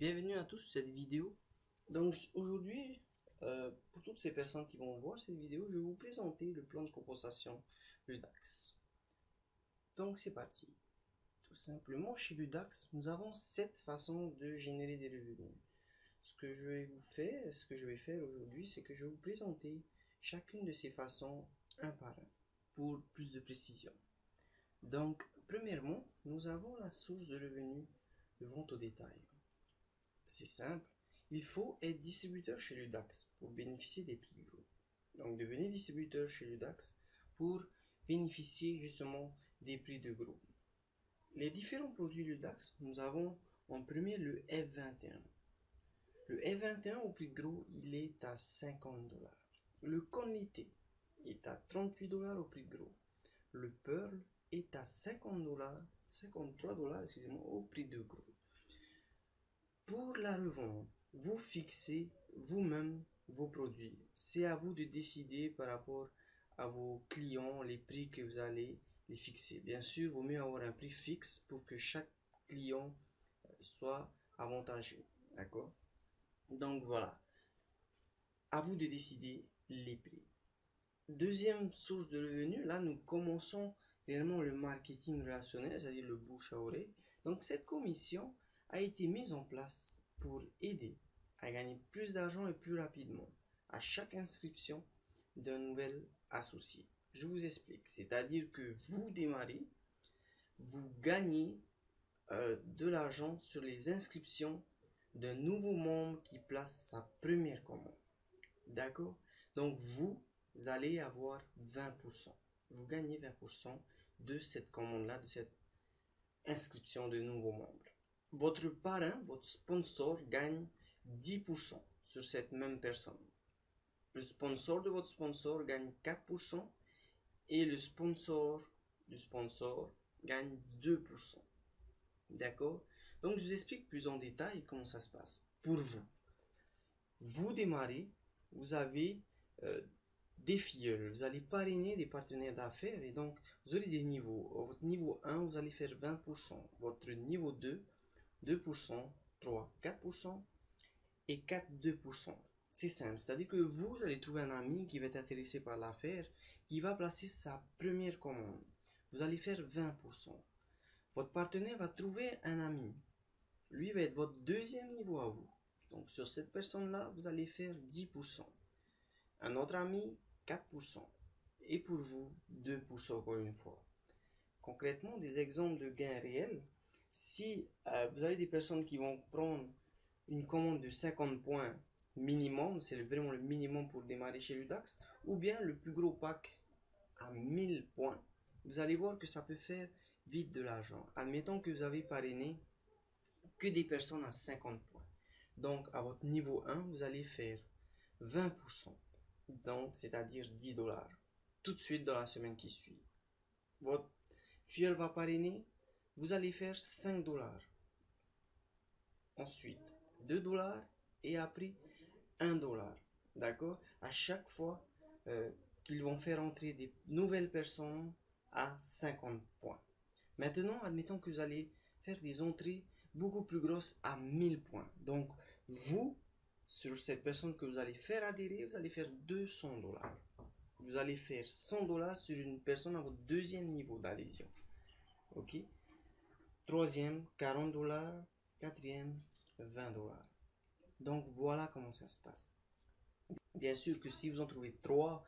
Bienvenue à tous sur cette vidéo. Donc aujourd'hui, pour toutes ces personnes qui vont voir cette vidéo, je vais vous présenter le plan de compensation Ludax. Donc c'est parti. Tout simplement, chez Ludax, nous avons 7 façons de générer des revenus. Ce que je vais faire aujourd'hui, c'est que je vais vous présenter chacune de ces façons un par un pour plus de précision. Donc, premièrement, nous avons la source de revenus de vente au détail. C'est simple, il faut être distributeur chez Ludax pour bénéficier des prix gros. Donc devenez distributeur chez Ludax pour bénéficier justement des prix de gros. Les différents produits Ludax, nous avons en premier le F21. Le F21 au prix gros, il est à 50$. Le Conlité est à 38$ au prix gros. Le Pearl est à 53$, excusez-moi, au prix de gros. Pour la revente, vous fixez vous-même vos produits. C'est à vous de décider par rapport à vos clients les prix que vous allez les fixer. Bien sûr, il vaut mieux avoir un prix fixe pour que chaque client soit avantageux. D'accord? Donc voilà. À vous de décider les prix. Deuxième source de revenus, là nous commençons réellement le marketing relationnel, c'est-à-dire le bouche à oreille. Donc cette commission a été mise en place pour aider à gagner plus d'argent et plus rapidement à chaque inscription d'un nouvel associé. Je vous explique, c'est-à-dire que vous démarrez, vous gagnez de l'argent sur les inscriptions d'un nouveau membre qui place sa première commande. D'accord? Donc vous allez avoir 20%. Vous gagnez 20% de cette commande-là, de cette inscription de nouveaux membres. Votre parrain, votre sponsor gagne 10% sur cette même personne. Le sponsor de votre sponsor gagne 4% et le sponsor du sponsor gagne 2%. D'accord? Donc je vous explique plus en détail comment ça se passe. Pour vous, vous démarrez, vous avez des filleuls, vous allez parrainer des partenaires d'affaires et donc vous aurez des niveaux. Votre niveau 1, vous allez faire 20%. Votre niveau 2, 2%, 3, 4% et 4, 2%. C'est simple, c'est-à-dire que vous allez trouver un ami qui va être intéressé par l'affaire, qui va placer sa première commande. Vous allez faire 20%. Votre partenaire va trouver un ami. Lui va être votre deuxième niveau à vous. Donc sur cette personne-là, vous allez faire 10%. Un autre ami, 4%. Et pour vous, 2% encore une fois. Concrètement, des exemples de gains réels. Si vous avez des personnes qui vont prendre une commande de 50 points minimum, c'est vraiment le minimum pour démarrer chez Ludax, ou bien le plus gros pack à 1000 points, vous allez voir que ça peut faire vite de l'argent. Admettons que vous avez parrainé que des personnes à 50 points. Donc, à votre niveau 1, vous allez faire 20%. Donc, c'est-à-dire 10$. Tout de suite dans la semaine qui suit. Votre filleul va parrainer, vous allez faire 5$. Ensuite, 2$ et après 1$. D'accord? À chaque fois qu'ils vont faire entrer des nouvelles personnes à 50 points. Maintenant, admettons que vous allez faire des entrées beaucoup plus grosses à 1000 points. Donc, vous, sur cette personne que vous allez faire adhérer, vous allez faire 200$. Vous allez faire 100$ sur une personne à votre deuxième niveau d'adhésion. Ok? Troisième, 40$. Quatrième, 20$. Donc, voilà comment ça se passe. Bien sûr que si vous en trouvez 3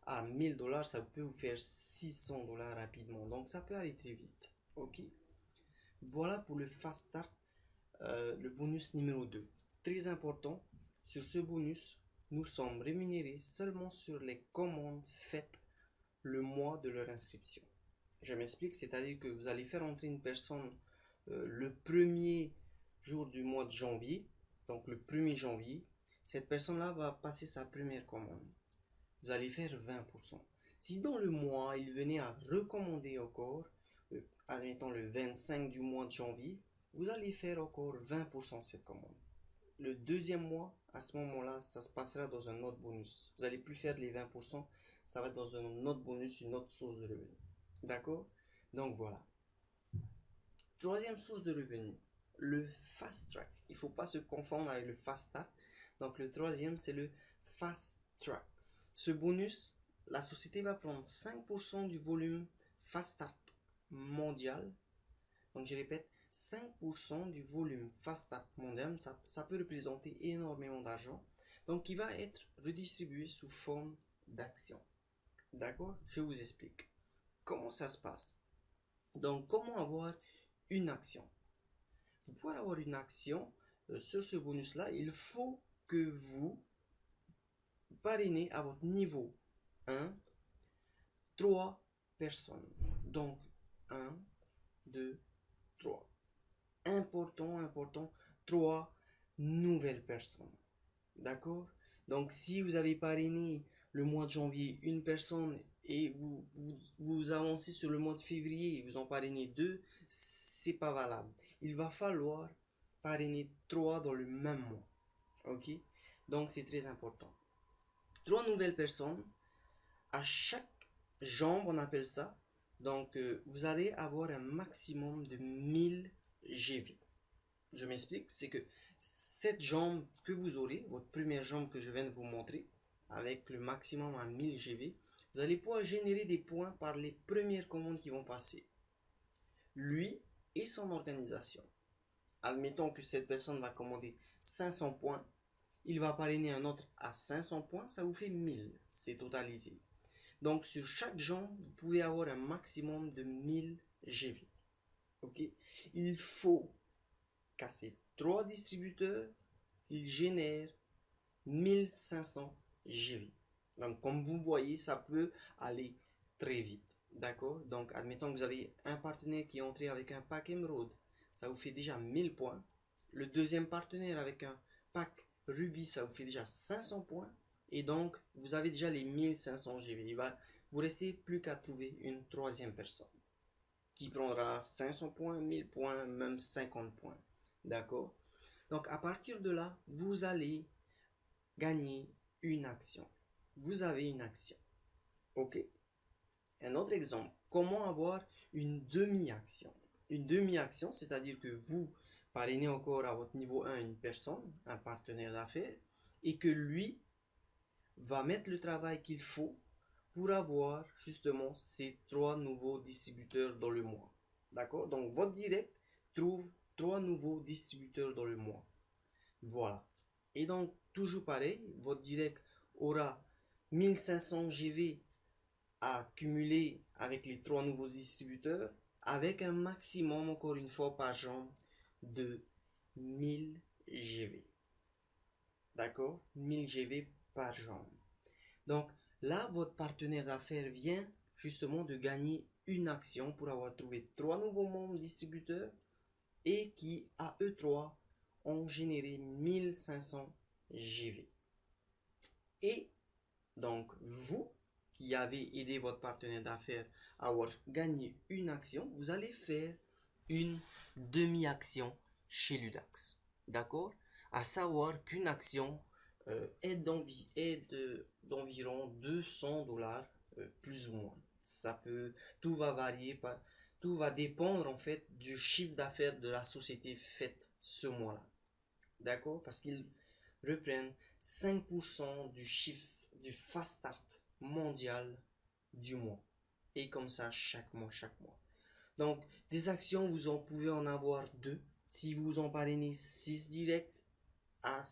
à 1000$, ça peut vous faire 600$ rapidement. Donc, ça peut aller très vite. Ok? Voilà pour le Fast Start, le bonus numéro 2. Très important, sur ce bonus, nous sommes rémunérés seulement sur les commandes faites le mois de leur inscription. Je m'explique, c'est-à-dire que vous allez faire entrer une personne le premier jour du mois de janvier, donc le 1er janvier, cette personne-là va passer sa première commande. Vous allez faire 20%. Si dans le mois, il venait à recommander encore, admettons le 25 du mois de janvier, vous allez faire encore 20% de cette commande. Le deuxième mois, à ce moment-là, ça se passera dans un autre bonus. Vous n'allez plus faire les 20%, ça va être dans un autre bonus, une autre source de revenus. D'accord? Donc voilà. Troisième source de revenus, le fast track. Il ne faut pas se confondre avec le fast start. Donc le troisième, c'est le fast track. Ce bonus, la société va prendre 5% du volume fast start mondial. Donc je répète, 5% du volume fast start mondial, ça peut représenter énormément d'argent. Donc qui va être redistribué sous forme d'actions. D'accord? Je vous explique. Comment ça se passe? Donc comment avoir une action? Pour avoir une action sur ce bonus-là, il faut que vous parrainez à votre niveau 1, 3 personnes. Donc 1, 2, 3. Important, 3 nouvelles personnes. D'accord? Donc si vous avez parrainé le mois de janvier une personne et vous avancez sur le mois de février et vous en parrainez 2, c'est pas valable. Il va falloir parrainer 3 dans le même mois. Ok? Donc c'est très important. 3 nouvelles personnes à chaque jambe, on appelle ça. Donc vous allez avoir un maximum de 1000 GV. Je m'explique, c'est que cette jambe que vous aurez, votre première jambe que je viens de vous montrer, avec le maximum à 1000 GV, vous allez pouvoir générer des points par les premières commandes qui vont passer. Lui et son organisation. Admettons que cette personne va commander 500 points, il va parrainer un autre à 500 points, ça vous fait 1000, c'est totalisé. Donc sur chaque jambe, vous pouvez avoir un maximum de 1000 GV. Ok? Il faut casser 3 distributeurs, il génère 1500 GV. Donc comme vous voyez, ça peut aller très vite. D'accord? Donc admettons que vous avez un partenaire qui est entré avec un pack émeraude, ça vous fait déjà 1000 points. Le deuxième partenaire avec un pack rubis, ça vous fait déjà 500 points. Et donc vous avez déjà les 1500 GV. Il va vous rester plus qu'à trouver une troisième personne qui prendra 500 points, 1000 points, même 50 points. D'accord? Donc à partir de là, vous allez gagner une action. Vous avez une action. Ok? Un autre exemple. Comment avoir une demi-action? Une demi-action, c'est-à-dire que vous parrainez encore à votre niveau 1 une personne, un partenaire d'affaires, et que lui va mettre le travail qu'il faut pour avoir justement ces 3 nouveaux distributeurs dans le mois. D'accord? Donc votre direct trouve 3 nouveaux distributeurs dans le mois. Voilà. Et donc toujours pareil, votre direct aura 1500 GV à cumuler avec les 3 nouveaux distributeurs, avec un maximum, encore une fois, par jambe de 1000 GV. D'accord? 1000 GV par jambe. Donc là, votre partenaire d'affaires vient justement de gagner une action pour avoir trouvé 3 nouveaux membres distributeurs et qui, à eux 3, ont généré 1500 GV. Et donc, vous qui avez aidé votre partenaire d'affaires à avoir gagné une action, vous allez faire une demi-action chez Ludax. D'accord? À savoir qu'une action est d'environ 200 $, plus ou moins. Tout va varier, tout va dépendre en fait du chiffre d'affaires de la société faite ce mois-là. D'accord? Parce qu'ils reprennent 5% du chiffre du fast start mondial du mois. Et comme ça, chaque mois. Donc, des actions, vous en pouvez en avoir 2. Si vous en parrainez 6 directs, à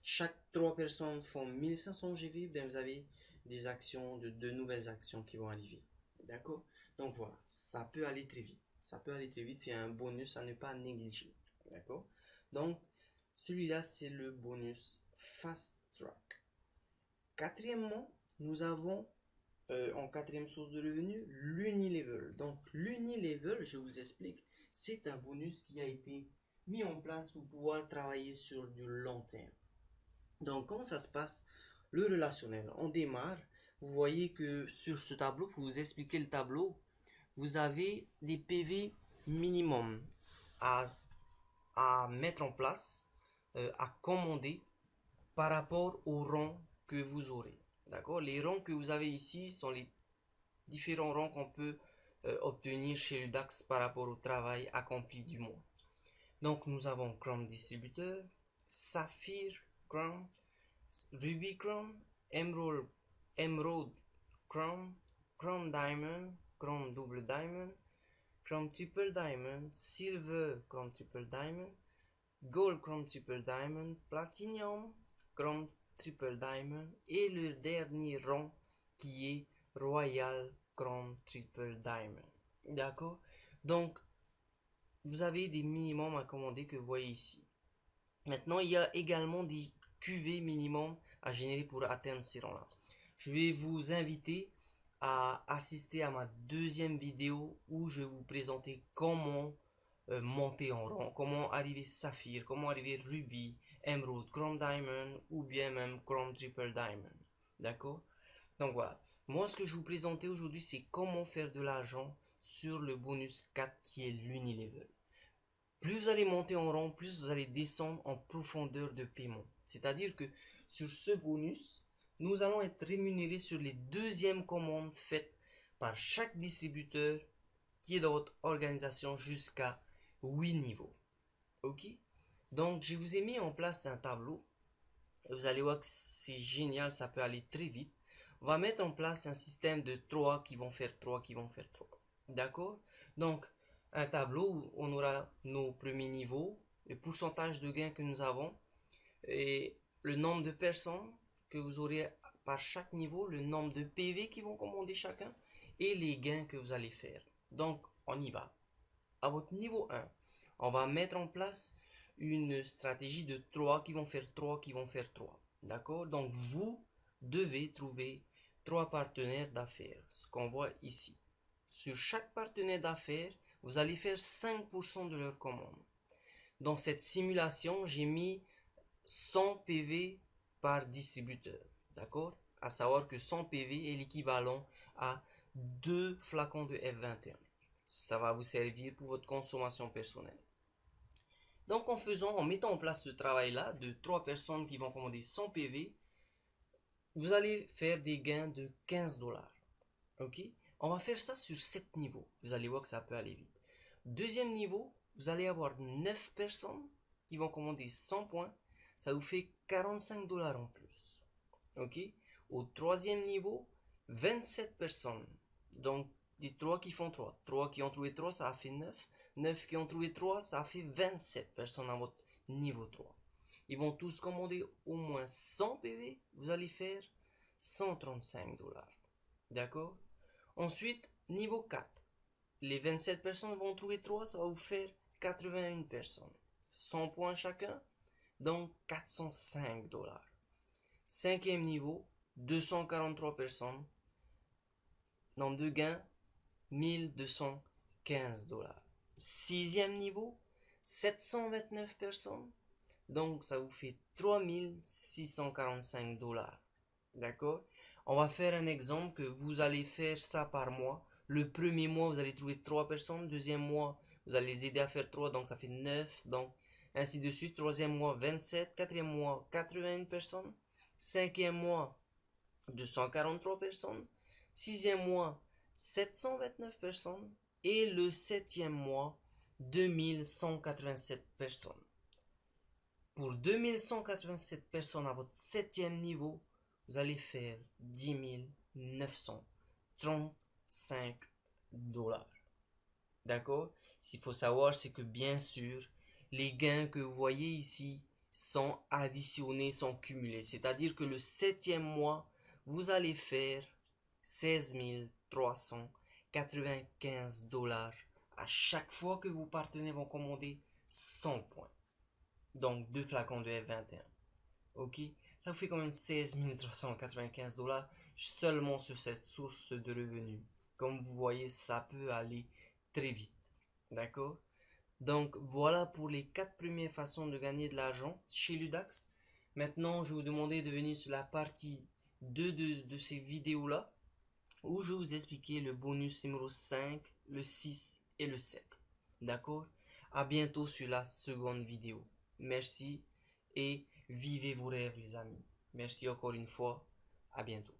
chaque 3 personnes font 1500 GV, bien vous avez des actions, de nouvelles actions qui vont arriver. D'accord? Donc voilà, ça peut aller très vite. C'est un bonus à ne pas négliger. D'accord? Donc, celui-là, c'est le bonus Fast Track. Quatrièmement, nous avons en quatrième source de revenus l'Unilevel. Donc, l'Unilevel, je vous explique, c'est un bonus qui a été mis en place pour pouvoir travailler sur du long terme. Donc, comment ça se passe? Le relationnel, on démarre. Vous voyez que sur ce tableau, pour vous expliquer le tableau, vous avez des PV minimum à mettre en place, à commander par rapport aux rangs que vous aurez. D'accord? Les rangs que vous avez ici sont les différents rangs qu'on peut obtenir chez le DAX par rapport au travail accompli du mois. Donc nous avons Chrome Distributeur, Sapphire Chrome, Ruby Chrome, Emerald Chrome, Chrome Diamond, Chrome Double Diamond, Chrome Triple Diamond, Silver Chrome Triple Diamond, Gold Chrome Triple Diamond, Platinum Chrome Triple Diamond et le dernier rang qui est Royal Chrome Triple Diamond. D'accord? Donc, vous avez des minimums à commander que vous voyez ici. Maintenant, il y a également des QV minimum à générer pour atteindre ces rangs-là. Je vais vous inviter à assister à ma deuxième vidéo où je vais vous présenter comment monter en rang, comment arriver Saphir, comment arriver Ruby, Emerald, Chrome Diamond ou bien même Chrome Triple Diamond. D'accord? Donc voilà. Moi, ce que je vais vous présenter aujourd'hui, c'est comment faire de l'argent sur le bonus 4 qui est l'Unilevel. Plus vous allez monter en rang, plus vous allez descendre en profondeur de paiement. C'est-à-dire que sur ce bonus, nous allons être rémunérés sur les deuxièmes commandes faites par chaque distributeur qui est dans votre organisation jusqu'à 8 niveaux. Ok? Donc, je vous ai mis en place un tableau. Vous allez voir que c'est génial, ça peut aller très vite. On va mettre en place un système de 3 qui vont faire 3, qui vont faire 3. D'accord? Donc, un tableau où on aura nos premiers niveaux, le pourcentage de gains que nous avons, et le nombre de personnes que vous aurez par chaque niveau, le nombre de PV qui vont commander chacun, et les gains que vous allez faire. Donc, on y va. À votre niveau 1, on va mettre en place une stratégie de 3 qui vont faire 3, qui vont faire 3. D'accord? Donc, vous devez trouver 3 partenaires d'affaires, ce qu'on voit ici. Sur chaque partenaire d'affaires, vous allez faire 5% de leur commande. Dans cette simulation, j'ai mis 100 PV par distributeur. D'accord? À savoir que 100 PV est l'équivalent à 2 flacons de F21. Ça va vous servir pour votre consommation personnelle. Donc en mettant en place ce travail-là de 3 personnes qui vont commander 100 PV, vous allez faire des gains de 15 $. Ok? On va faire ça sur 7 niveaux. Vous allez voir que ça peut aller vite. Deuxième niveau, vous allez avoir 9 personnes qui vont commander 100 points. Ça vous fait 45 $ en plus. Ok? Au troisième niveau, 27 personnes. Donc, les 3 qui font 3. 3 qui ont trouvé 3, ça a fait 9. 9 qui ont trouvé 3, ça a fait 27 personnes à votre niveau 3. Ils vont tous commander au moins 100 PV. Vous allez faire 135 $. D'accord? Ensuite, niveau 4. Les 27 personnes vont trouver 3, ça va vous faire 81 personnes. 100 points chacun, donc 405 $. Cinquième niveau, 243 personnes. Nombre de gains, 1215 $. Sixième niveau, 729 personnes. Donc, ça vous fait 3645 $. D'accord? On va faire un exemple que vous allez faire ça par mois. Le premier mois, vous allez trouver 3 personnes. Deuxième mois, vous allez les aider à faire 3, donc ça fait 9. Donc, ainsi de suite. Troisième mois, 27. Quatrième mois, 81 personnes. Cinquième mois, 243 personnes. Sixième mois, 729 personnes. Et le septième mois, 2187 personnes. Pour 2187 personnes à votre septième niveau, vous allez faire 10 935 $. D'accord? Ce qu'il faut savoir, c'est que bien sûr, les gains que vous voyez ici sont additionnés, sont cumulés. C'est-à-dire que le septième mois, vous allez faire 16 395 $ à chaque fois que vos partenaires vont commander 100 points. Donc 2 flacons de F21. Ok? Ça vous fait quand même 16 395 $ seulement sur cette source de revenus. Comme vous voyez, ça peut aller très vite. D'accord? Donc voilà pour les 4 premières façons de gagner de l'argent chez Ludax. Maintenant, je vais vous demander de venir sur la partie 2 de ces vidéos-là, où je vais vous expliquer le bonus numéro 5, le 6 et le 7. D'accord? À bientôt sur la seconde vidéo. Merci et vivez vos rêves les amis. Merci encore une fois. À bientôt.